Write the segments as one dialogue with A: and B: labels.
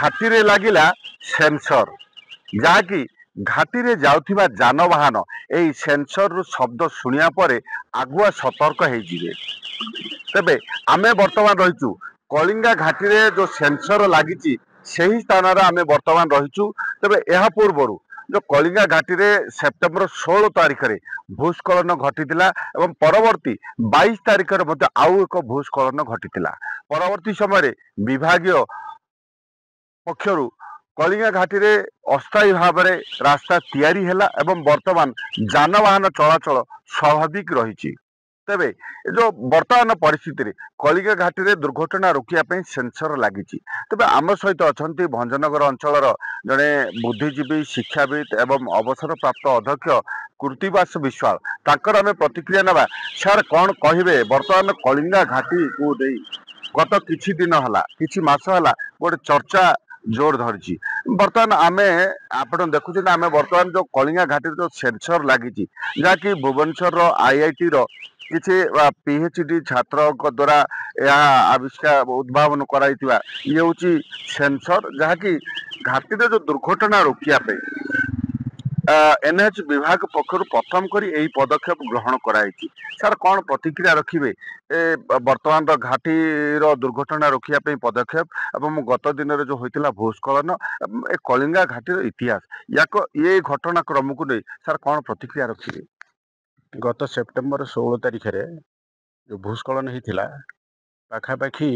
A: ଘାଟିରେ ଲାଗିଲା ସେନ୍ସର, ଯାହାକି ଘାଟିରେ ଯାଉଥିବା ଯାନବାହନ ଏହି ସେନ୍ସରରୁ ଶବ୍ଦ ଶୁଣିବା ପରେ ଆଗୁଆ ସତର୍କ ହେଇଯିବେ। ତେବେ ଆମେ ବର୍ତ୍ତମାନ ରହିଛୁ କଳିଙ୍ଗା ଘାଟିରେ ଯୋଉ ସେନ୍ସର ଲାଗିଛି ସେହି ସ୍ଥାନରେ ଆମେ ବର୍ତ୍ତମାନ ରହିଛୁ। ତେବେ ଏହା ପୂର୍ବରୁ ଯୋଉ କଳିଙ୍ଗା ଘାଟିରେ ସେପ୍ଟେମ୍ବର 16 ତାରିଖରେ ଭୂସ୍ଖଳନ ଘଟିଥିଲା ଏବଂ ପରବର୍ତ୍ତୀ 22 ତାରିଖରେ ମଧ୍ୟ ଆଉ ଏକ ଭୂସ୍ଖଳନ ଘଟିଥିଲା। ପରବର୍ତ୍ତୀ ସମୟରେ ବିଭାଗୀୟ ପକ୍ଷରୁ କଳିଙ୍ଗା ଘାଟିରେ ଅସ୍ଥାୟୀ ଭାବରେ ରାସ୍ତା ତିଆରି ହେଲା ଏବଂ ବର୍ତ୍ତମାନ ଯାନବାହନ ଚଳାଚଳ ସ୍ୱାଭାବିକ ରହିଛି। ତେବେ ଏ ଯୋଉ ବର୍ତ୍ତମାନ ପରିସ୍ଥିତିରେ କଳିଙ୍ଗା ଘାଟିରେ ଦୁର୍ଘଟଣା ରୋକିବା ପାଇଁ ସେନ୍ସର ଲାଗିଛି। ତେବେ ଆମ ସହିତ ଅଛନ୍ତି ଭଞ୍ଜନଗର ଅଞ୍ଚଳର ଜଣେ ବୁଦ୍ଧିଜୀବୀ, ଶିକ୍ଷାବିତ୍ ଏବଂ ଅବସରପ୍ରାପ୍ତ ଅଧ୍ୟକ୍ଷ କୃତିବାସ ବିଶ୍ୱାଳ। ତାଙ୍କର ଆମେ ପ୍ରତିକ୍ରିୟା ନେବା। ସାର୍, କଣ କହିବେ ବର୍ତ୍ତମାନ କଳିଙ୍ଗା ଘାଟିକୁ ନେଇ ଗତ କିଛି ଦିନ ହେଲା, କିଛି ମାସ ହେଲା ଗୋଟେ ଚର୍ଚ୍ଚା ଜୋର ଧରିଛି। ବର୍ତ୍ତମାନ ଆପଣ ଦେଖୁଛନ୍ତି ଆମେ ବର୍ତ୍ତମାନ ଯୋଉ କଳିଙ୍ଗା ଘାଟିରେ ଯୋଉ ସେନ୍ସର ଲାଗିଛି, ଯାହାକି ଭୁବନେଶ୍ୱରର IIT ର କିଛି PhD ଛାତ୍ରଙ୍କ ଦ୍ୱାରା ଏହା ଉଦ୍ଭାବନ କରାଯାଇଥିବା ଇଏ ହଉଛି ସେନ୍ସର, ଯାହାକି ଘାଟିରେ ଯୋଉ ଦୁର୍ଘଟଣା ରୋକିବା ପାଇଁ NH ବିଭାଗ ପକ୍ଷରୁ ପ୍ରଥମ କରି ଏହି ପଦକ୍ଷେପ ଗ୍ରହଣ କରାଯାଇଛି। ସାର୍, କଣ ପ୍ରତିକ୍ରିୟା ରଖିବେ ଏ ବର୍ତ୍ତମାନର ଘାଟିର ଦୁର୍ଘଟଣା ରୋକିବା ପାଇଁ ପଦକ୍ଷେପ ଏବଂ ଗତ ଦିନରେ ଯୋଉ ହୋଇଥିଲା ଭୂସ୍ଖଳନ ଏବଂ ଏ କଳିଙ୍ଗା ଘାଟିର ଇତିହାସ, ଏ ଘଟଣାକ୍ରମକୁ ନେଇ ସାର୍ କଣ ପ୍ରତିକ୍ରିୟା ରଖିବେ?
B: ଗତ ସେପ୍ଟେମ୍ବର 16 ତାରିଖରେ ଯେଉଁ ଭୂସ୍ଖଳନ ହେଇଥିଲା, ପାଖାପାଖି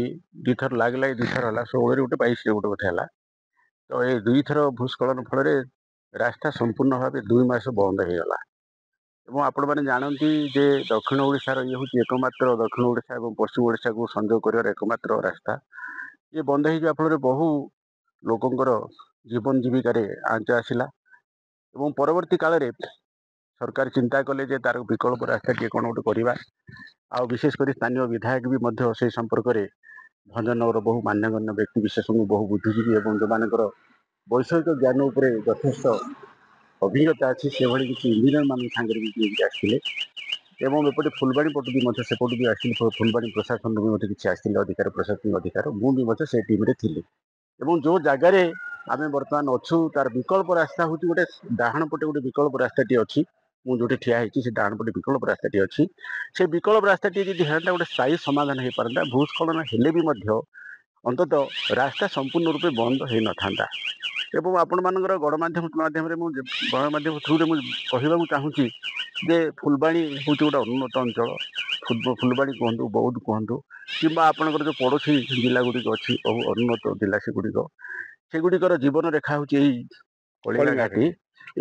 B: ଦୁଇଥର ଲାଗିଲା, ଦୁଇଥର ହେଲା, 16ରେ ଗୋଟେ, 22ରେ ଗୋଟେ କଥା ହେଲା। ତ ଏ ଦୁଇଥର ଭୂସ୍ଖଳନ ଫଳରେ ରାସ୍ତା ସମ୍ପୂର୍ଣ୍ଣ ଭାବେ 2 ମାସ ବନ୍ଦ ହେଇଗଲା। ଏବଂ ଆପଣମାନେ ଜାଣନ୍ତି ଯେ ଦକ୍ଷିଣ ଓଡ଼ିଶାର ଇଏ ହେଉଛି ଏକମାତ୍ର, ଦକ୍ଷିଣ ଓଡ଼ିଶା ଏବଂ ପଶ୍ଚିମ ଓଡ଼ିଶାକୁ ସଂଯୋଗ କରିବାର ଏକମାତ୍ର ରାସ୍ତା। ଇଏ ବନ୍ଦ ହେଇଯିବା ଫଳରେ ବହୁ ଲୋକଙ୍କର ଜୀବନ ଜୀବିକାରେ ଆଞ୍ଚ ଆସିଲା ଏବଂ ପରବର୍ତ୍ତୀ କାଳରେ ସରକାର ଚିନ୍ତା କଲେ ଯେ ତାର ବିକଳ୍ପ ରାସ୍ତାଟିଏ କ'ଣ ଗୋଟେ କରିବା। ଆଉ ବିଶେଷ କରି ସ୍ଥାନୀୟ ବିଧାୟକ ବି ମଧ୍ୟ ସେହି ସମ୍ପର୍କରେ ଭଞ୍ଜନଗର ବହୁ ମାନ୍ୟଗଣ୍ୟ ବ୍ୟକ୍ତି ବିଶେଷଙ୍କୁ, ବହୁ ବୁଦ୍ଧିଜୀବୀ ଏବଂ ଯେଉଁମାନଙ୍କର ବୈଷୟିକ ଜ୍ଞାନ ଉପରେ ଯଥେଷ୍ଟ ଅଭିଜ୍ଞତା ଅଛି ସେଭଳି କିଛି ଇଞ୍ଜିନିୟର ମାନଙ୍କ ସାଙ୍ଗରେ ବି ନେଇକି ଆସିଥିଲେ। ଏବଂ ଏପଟେ ଫୁଲବାଣୀ ପଟୁ ବି ମଧ୍ୟ ସେପଟୁ ବି ଆସିଥିଲେ, ଫୁଲବାଣୀ ପ୍ରଶାସନରୁ ବି ମଧ୍ୟ କିଛି ଆସିଥିଲେ ଅଧିକାର, ପ୍ରଶାସନିକ ଅଧିକାର। ମୁଁ ବି ମଧ୍ୟ ସେ ଟିମ୍ରେ ଥିଲି। ଏବଂ ଯେଉଁ ଜାଗାରେ ଆମେ ବର୍ତ୍ତମାନ ଅଛୁ ତାର ବିକଳ୍ପ ରାସ୍ତା ହେଉଛି ଗୋଟେ ଡାହାଣ ପଟେ ଗୋଟେ ବିକଳ୍ପ ରାସ୍ତାଟି ଅଛି। ମୁଁ ଯୋଉଠି ଠିଆ ହେଇଛି ସେ ଡାହାଣ ପଟେ ବିକଳ୍ପ ରାସ୍ତାଟି ଅଛି। ସେ ବିକଳ୍ପ ରାସ୍ତାଟି ଯଦି ହେନ୍ତା ଗୋଟେ ସ୍ଥାୟୀ ସମାଧାନ ହେଇପାରନ୍ତା, ଭୂସ୍ଖଳନ ହେଲେ ବି ମଧ୍ୟ ଅନ୍ତତଃ ରାସ୍ତା ସମ୍ପୂର୍ଣ୍ଣ ରୂପେ ବନ୍ଦ ହେଇନଥାନ୍ତା। ଏବଂ ଆପଣମାନଙ୍କର ଗଣମାଧ୍ୟମ ମାଧ୍ୟମରେ ଗଣମାଧ୍ୟମ ଥ୍ରୁରେ ମୁଁ କହିବାକୁ ଚାହୁଁଛି ଯେ ଫୁଲବାଣୀ ହେଉଛି ଗୋଟେ ଅନୁନ୍ନତ ଅଞ୍ଚଳ। ଫୁଲବାଣୀ କୁହନ୍ତୁ, ବୌଦ୍ଧ କୁହନ୍ତୁ, କିମ୍ବା ଆପଣଙ୍କର ଯେଉଁ ପଡ଼ୋଶୀ ଜିଲ୍ଲା ଗୁଡ଼ିକ ଅଛି ବହୁ ଅନୁନ୍ନତ ଜିଲ୍ଲା ସେଗୁଡ଼ିକର ଜୀବନ ରେଖା ହେଉଛି ଏଇ କଳିଙ୍ଗା ଘାଟି।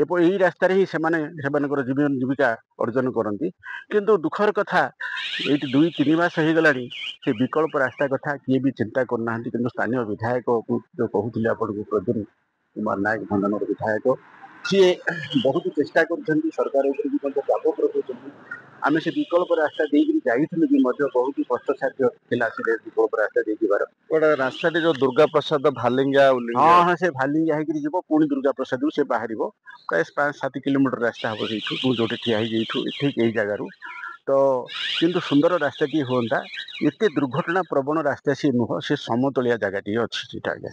B: ଏବଂ ଏହି ରାସ୍ତାରେ ହିଁ ସେମାନେ ସେମାନଙ୍କର ଜୀବନ ଜୀବିକା ଅର୍ଜନ କରନ୍ତି। କିନ୍ତୁ ଦୁଃଖର କଥା, ଏଇଠି 2-3 ମାସ ହେଇଗଲାଣି ସେ ବିକଳ୍ପ ରାସ୍ତା କଥା କିଏ ବି ଚିନ୍ତା କରୁନାହାନ୍ତି। କିନ୍ତୁ ସ୍ଥାନୀୟ ବିଧାୟକକୁ ଯେଉଁ କହୁଥିଲେ ଆପଣଙ୍କୁ, ପ୍ରଦ୍ୟୁମ୍ନ କୁମାର ନାୟକ, ଭଞ୍ଜନଗର ବିଧାୟକ, ସିଏ ବହୁତ ଚେଷ୍ଟା କରୁଛନ୍ତି, ସରକାର ଉପରେ ବି ମଧ୍ୟ ଚାପ ପକାଉଛନ୍ତି। ଆମେ ସେ ବିକଳ୍ପ ରାସ୍ତା ଦେଇକରି ଯାଇଥିଲୁ ବି ମଧ୍ୟ ବହୁତ କଷ୍ଟସାଧ୍ୟ ଥିଲା ସେ ବିକଳ୍ପ ରାସ୍ତା ଦେଇଯିବାର।
A: ଗୋଟେ ରାସ୍ତାଟି ଯୋଉ ଦୁର୍ଗା ପ୍ରସାଦ ଭାଲିଙ୍ଗା
B: ହଁ, ସେ ଭାଲିଙ୍ଗା ହେଇକିରି ଯିବ, ପୁଣି ଦୁର୍ଗା ପ୍ରସାଦରୁ ସେ ବାହାରିବ। ପ୍ରାୟ 5-7 କିଲୋମିଟର ରାସ୍ତା ହେବ ସେଇଠୁ, ମୁଁ ଯୋଉଠି ଠିଆ ହେଇଯାଇଠୁ ଠିକ୍ ଏଇ ଜାଗାରୁ। ତ କିନ୍ତୁ ସୁନ୍ଦର ରାସ୍ତାଟିଏ ହୁଅନ୍ତା। ଏତେ ଦୁର୍ଘଟଣା ପ୍ରବଣ ରାସ୍ତା ସିଏ ନୁହଁ, ସେ ସମତଳିଆ ଜାଗାଟିଏ ଅଛି ସେଟା। ଆଜ୍ଞା,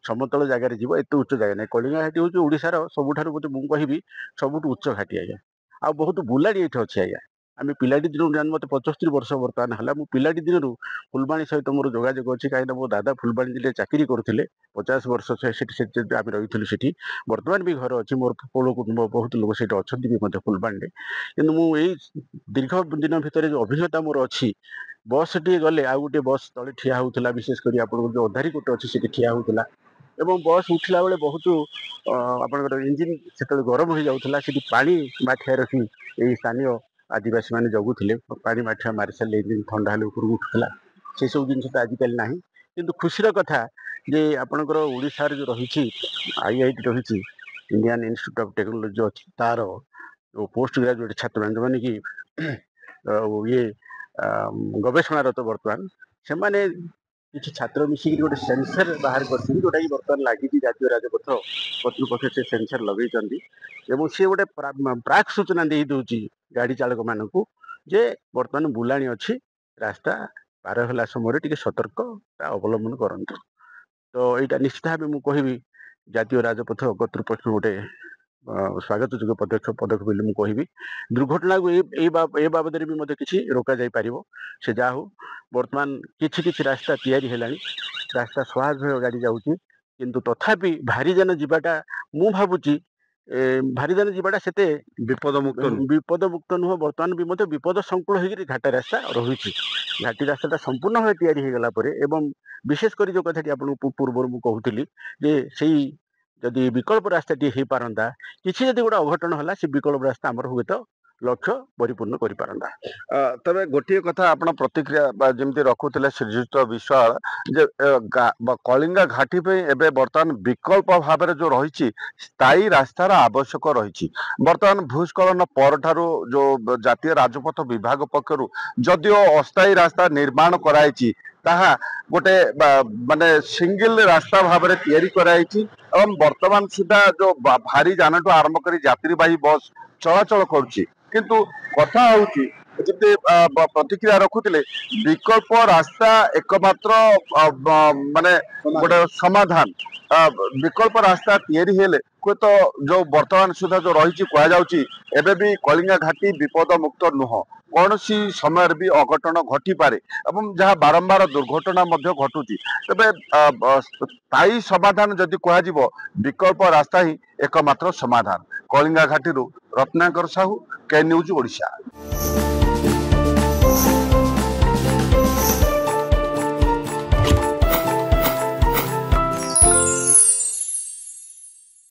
B: ସମତଳ ଜାଗାରେ ଯିବ, ଏତେ ଉଚ୍ଚ ଜାଗା ନାହିଁ। କଳିଙ୍ଗା ଘାଟି ହେଉଛି ଓଡ଼ିଶାର ସବୁଠାରୁ ବୋଧେ ମୁଁ କହିବି ସବୁଠୁ ଉଚ୍ଚ ଘାଟି ଆଜ୍ଞା। ଆଉ ବହୁତ ବୁଲାଣି ଏଇଠି ଅଛି ଆଜ୍ଞା। ଆମେ ପିଲାଟି ଦିନରୁ ମୋତେ 75 ବର୍ଷ ବର୍ତ୍ତମାନ ହେଲା। ମୁଁ ପିଲାଟି ଦିନରୁ ଫୁଲବାଣୀ ସହିତ ମୋର ଯୋଗାଯୋଗ ଅଛି, କାହିଁକିନା ମୋ ଦାଦା ଫୁଲବାଣୀ ଜିଲ୍ଲାରେ ଚାକିରି କରୁଥିଲେ। 50 ବର୍ଷ ସେଠି ଆମେ ରହିଥିଲୁ ସେଠି। ବର୍ତ୍ତମାନ ବି ଘର ଅଛି, ମୋର ପୋଳ କୁଟୁମ୍ବ ବହୁତ ଲୋକ ସେଇଠି ଅଛନ୍ତି ବି ମଧ୍ୟ ଫୁଲବାଣୀରେ। କିନ୍ତୁ ମୁଁ ଏଇ ଦୀର୍ଘ ଦିନ ଭିତରେ ଯେଉଁ ଅଭିଜ୍ଞତା ମୋର ଅଛି, ବସ୍ ଟିଏ ଗଲେ ଆଉ ଗୋଟେ ବସ୍ ତଳେ ଠିଆ ହେଉଥିଲା। ବିଶେଷ କରି ଆପଣଙ୍କର ଯେଉଁ ଅଧାରିକୋଟ ଅଛି ସେଠି ଠିଆ ହେଉଥିଲା ଏବଂ ବସ୍ ଉଠିଲା ବେଳେ ବହୁତ ଆପଣଙ୍କର ଇଞ୍ଜିନ୍ ସେତେବେଳେ ଗରମ ହେଇଯାଉଥିଲା। ସେଠି ପାଣି ମାଠିଆ ରଖି ଏଇ ସ୍ଥାନୀୟ ଆଦିବାସୀମାନେ ଜଗୁଥିଲେ। ପାଣି ମାଠିଆ ମାରି ସାରିଲେ ଇଞ୍ଜିନ୍ ଥଣ୍ଡା ହେଲେ ଉପରକୁ ଉଠୁଥିଲା। ସେସବୁ ଜିନିଷ ତ ଆଜିକାଲି ନାହିଁ। କିନ୍ତୁ ଖୁସିର କଥା ଯେ ଆପଣଙ୍କର ଓଡ଼ିଶାରେ ଯେଉଁ ରହିଛି IIT ରହିଛି, ଇଣ୍ଡିଆନ୍ ଇନଷ୍ଟିଚ୍ୟୁଟ୍ ଅଫ୍ ଟେକ୍ନୋଲୋଜି ଅଛି, ତାର ପୋଷ୍ଟ ଗ୍ରାଜୁଏଟ୍ ଛାତ୍ରମାନେ ଯେଉଁମାନେ କି ଗବେଷଣାରତ ବର୍ତ୍ତମାନ, ସେମାନେ କିଛି ଛାତ୍ର ମିଶିକି ଗୋଟେ ସେନ୍ସର ବାହାର କରିଛନ୍ତି, ଯେଉଁଟାକି ବର୍ତ୍ତମାନ ଲାଗିଛି ଜାତୀୟ ରାଜପଥ କର୍ତ୍ତୃପକ୍ଷ ସେ ସେନ୍ସର ଲଗେଇଛନ୍ତି। ଏବଂ ସେ ଗୋଟେ ପ୍ରାକ୍ ସୂଚନା ଦେଇ ଦେଉଛି ଗାଡ଼ି ଚାଳକମାନଙ୍କୁ ଯେ ବର୍ତ୍ତମାନ ବୁଲାଣି ଅଛି, ରାସ୍ତା ପାର ହେଲା ସମୟରେ ଟିକେ ସତର୍କତା ଅବଲମ୍ବନ କରନ୍ତୁ। तो यहाँ निश्चित भाव मुझे कहबी जातीय राजपथ कर्तृपक्ष गोटे स्वागत योग्य पदक्षेप बोली मुझे कहबी दुर्घटना को ए बाबद भी मत किसी रोक जाई पारिबो से जा हो वर्तमान किछि रास्ता तैयारी हेलानी रास्ता स्वाभाविक भाव गाड़ी जाऊँगी किंतु तथापि भारी जान जीवाटा मु भावुची भारी जान जीवाटा सेते विपद मुक्त नुह बर्तमान भी मत विपद संकुल होकर घाटी रास्ता रही घाटी रास्ता संपूर्ण भाव तैयारी होगला एवं विशेषकर जो कथाटी आपको पूर्व मुझे कहूली जे से जदि विकल्प रास्ता टी हो पारंता किसी जदि गोटे अघटन है से विकल्प रास्ता आमर हुए तो लक्ष्य परिपूर्ण कर पारंता।
A: तबे गोटे कथा आपण प्रतिक्रिया जमती रखुले श्रीजुक्त विश्वाल जे कलिंगा घाटी पे एबे वर्तमान विकल्प भाव जो रही स्थायी रास्तार आवश्यक रही वर्तमान भूस्खलन परठारु जो जातीय राजपथ विभाग पक्षरु जदिओ अस्थायी रास्ता निर्माण कराई ताहा गोटे माने सिंगल रास्ता भाव में तैयारी कराई एवं वर्तमान सुधा जो भारी जान आरंभ कर यात्रीवाही बस चलाचल करुच्ची किंतु कथा होची जब प्रतिक्रिया रखुले विकल्प रास्ता एकमात्र माने गोटे समाधान विकल्प रास्ता तैयारी हेले कोई तो जो वर्तमान सुधा जो रही कहुच्छी एबे भी कलिंगा घाटी विपद मुक्त नुह कौन सी समय भी अघटन घटी पारे एवं जहाँ बारंबार दुर्घटना घटुची तेबे स्थायी समाधान जदि कह विकल्प रास्ता ही एकमात्र समाधान। कलिंगा घाटी रत्नाकर साहू के न्यूज ओडिशा।